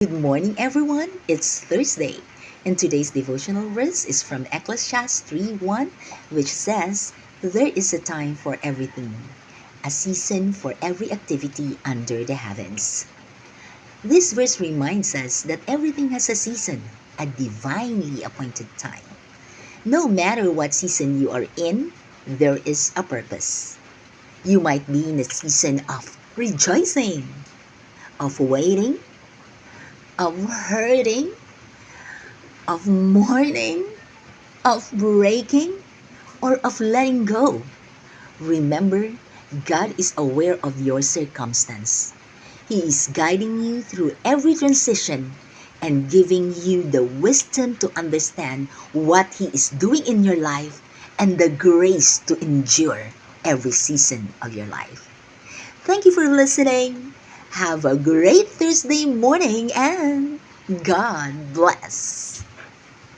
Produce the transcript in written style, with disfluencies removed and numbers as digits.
Good morning, everyone. It's Thursday, and today's devotional verse is from Ecclesiastes 3:1, which says, "There is a time for everything, a season for every activity under the heavens." This verse reminds us that everything has a season, a divinely appointed time. No matter what season you are in, there is a purpose. You might be in a season of rejoicing, of waiting, of hurting, of mourning, of breaking, or of letting go. Remember, God is aware of your circumstance. He is guiding you through every transition and giving you the wisdom to understand what He is doing in your life and the grace to endure every season of your life. Thank you for listening. Have a great Thursday morning and God bless.